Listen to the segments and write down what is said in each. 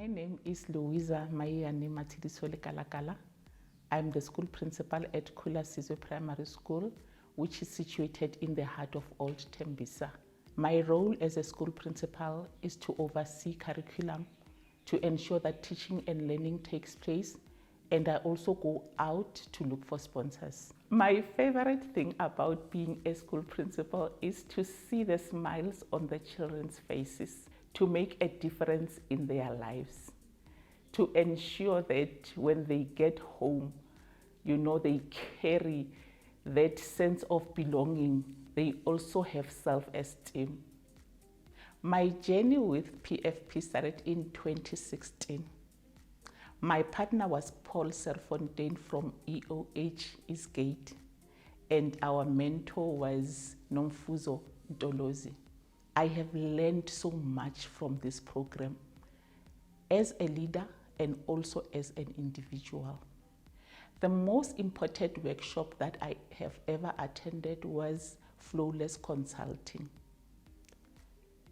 My name is Louisa Mayane Matidisole Kalakala. I'm the school principal at Kula Sizwe Primary School, which is situated in the heart of Old Tembisa. My role as a school principal is to oversee curriculum, to ensure that teaching and learning takes place, and I also go out to look for sponsors. My favorite thing about being a school principal is to see the smiles on the children's faces, to make a difference in their lives, to ensure that when they get home, they carry that sense of belonging. They also have self-esteem. My journey with PFP started in 2016. My partner was Paul Serfontaine from EOH Eastgate, and our mentor was Nomfuzo Ntolozi. I have learned so much from this program as a leader and also as an individual. The most important workshop that I have ever attended was flawless consulting.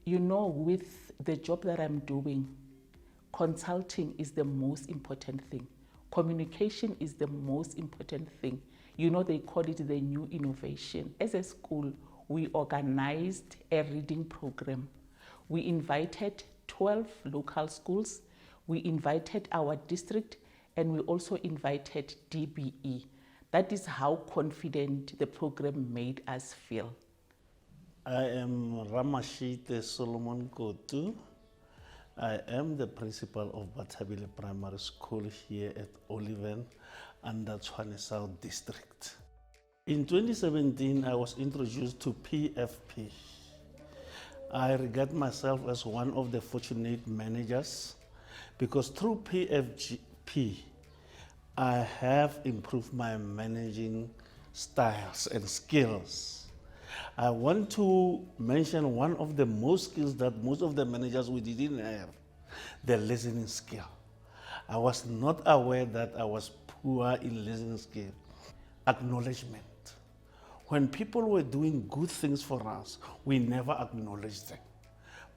With the job that I'm doing, consulting is the most important thing. Communication is the most important thing. They call it the new innovation. As a school, we organized a reading program. We invited 12 local schools. We invited our district, and we also invited DBE. That is how confident the program made us feel. I am Ramashite Solomon Kotu. I am the principal of Batabile Primary School here at Oliven under Tshwane South District. In 2017, I was introduced to PFP. I regard myself as one of the fortunate managers because through PFP, I have improved my managing styles and skills. I want to mention one of the most skills that most of the managers we didn't have, the listening skill. I was not aware that I was poor in listening skill. Acknowledgement. When people were doing good things for us, we never acknowledged them.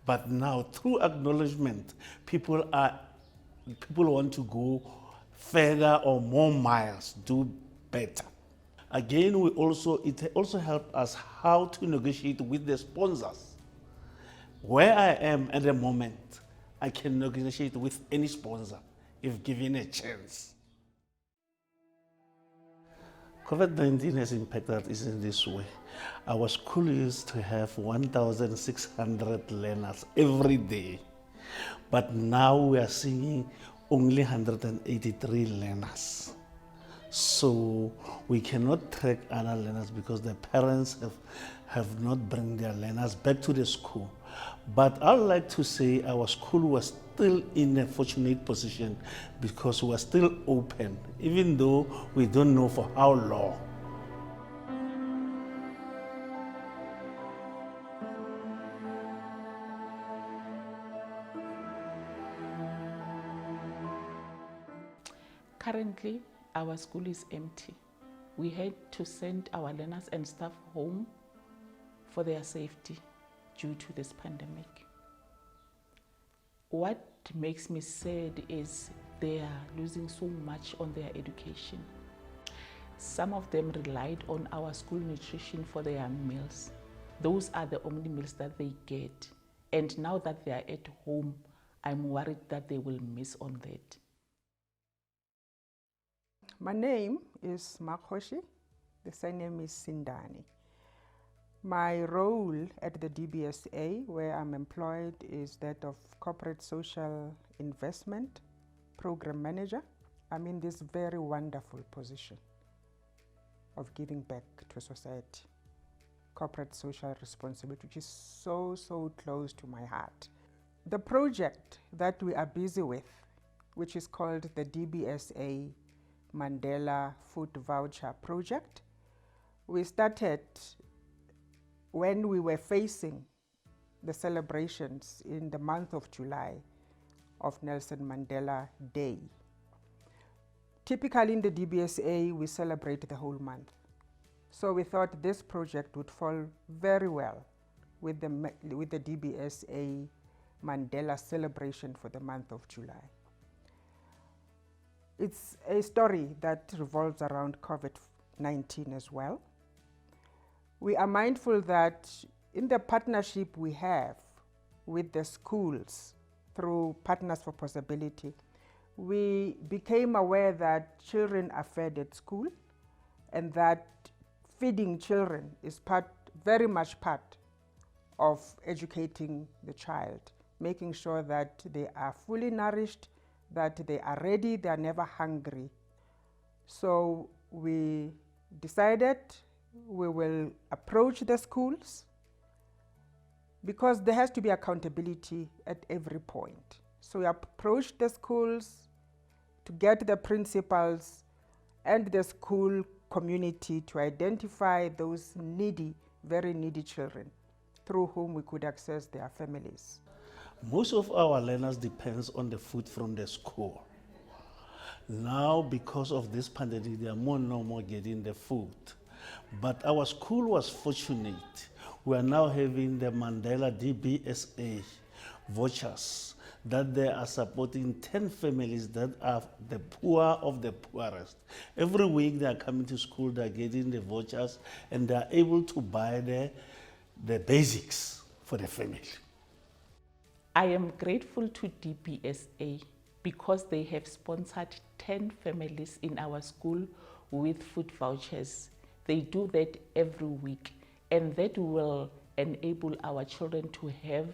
But now, through acknowledgement, people want to go further or more miles, do better. Again, it also helped us how to negotiate with the sponsors. Where I am at the moment, I can negotiate with any sponsor if given a chance. COVID-19 has impacted us in this way. Our school used to have 1,600 learners every day, but now we are seeing only 183 learners. So we cannot track other learners because the parents have not bring their learners back to the school. But I'd like to say our school was still in a fortunate position because we are still open, even though we don't know for how long. Currently, our school is empty. We had to send our learners and staff home for their safety due to this pandemic. What makes me sad is they are losing so much on their education. Some of them relied on our school nutrition for their meals. Those are the only meals that they get. And now that they are at home, I'm worried that they will miss on that. My name is Makhoshi. The surname is Sindani. My role at the DBSA, where I'm employed, is that of Corporate Social Investment Program Manager. I'm in this very wonderful position of giving back to society. Corporate social responsibility, which is so close to my heart. The project that we are busy with, which is called the DBSA Mandela Food Voucher Project. We started when we were facing the celebrations in the month of July of Nelson Mandela Day. Typically in the DBSA, we celebrate the whole month. So we thought this project would fall very well with the DBSA Mandela celebration for the month of July. It's a story that revolves around COVID-19 as well. We are mindful that in the partnership we have with the schools through Partners for Possibility, we became aware that children are fed at school and that feeding children is very much part of educating the child, making sure that they are fully nourished, that they are ready, they are never hungry. So we decided we will approach the schools because there has to be accountability at every point. So we approached the schools to get the principals and the school community to identify those needy, very needy children through whom we could access their families. Most of our learners depends on the food from the school. Now, because of this pandemic, they are no more getting the food. But our school was fortunate. We are now having the Mandela DBSA vouchers that they are supporting 10 families that are the poor of the poorest. Every week they are coming to school, they are getting the vouchers, and they are able to buy the basics for the family. I am grateful to DBSA because they have sponsored 10 families in our school with food vouchers. They do that every week, and that will enable our children to have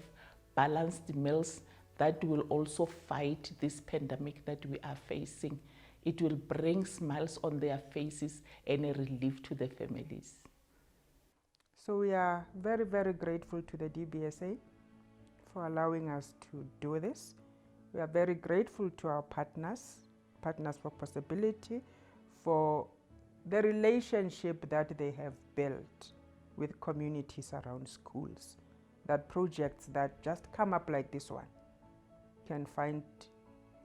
balanced meals that will also fight this pandemic that we are facing. It will bring smiles on their faces and a relief to the families. So we are very, very grateful to the DBSA for allowing us to do this. We are very grateful to our partners, Partners for Possibility, for the relationship that they have built with communities around schools, that projects that just come up like this one can find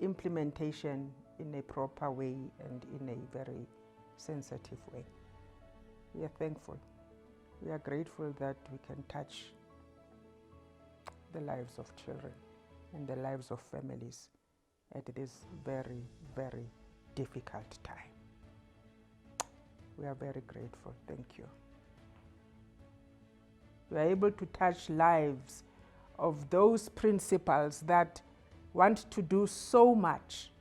implementation in a proper way and in a very sensitive way. We are thankful. We are grateful that we can touch the lives of children and the lives of families at this very, very difficult time. We are very grateful. Thank you. We are able to touch lives of those principals that want to do so much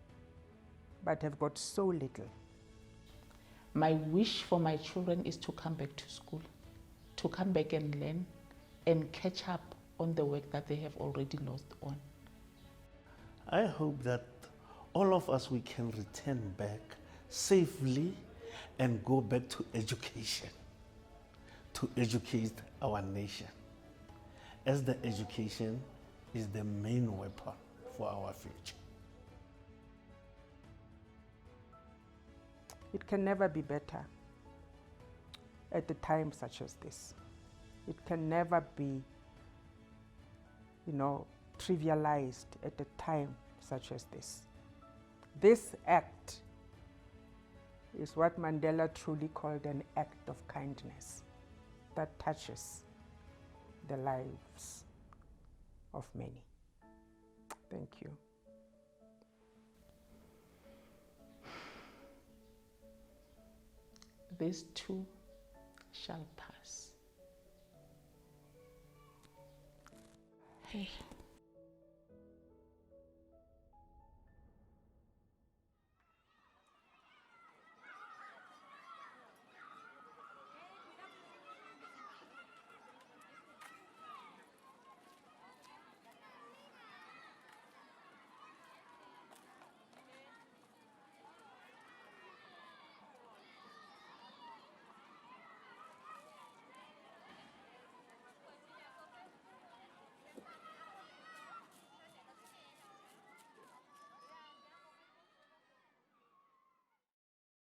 but have got so little. My wish for my children is to come back to school, to come back and learn and catch up on the work that they have already lost on. I hope that all of us, we can return back safely and go back to education, to educate our nation, as the education is the main weapon for our future. It can never be better at a time such as this. It can never be, trivialized at a time such as this. This act is what Mandela truly called an act of kindness that touches the lives of many. Thank you. This too shall pass. Hey.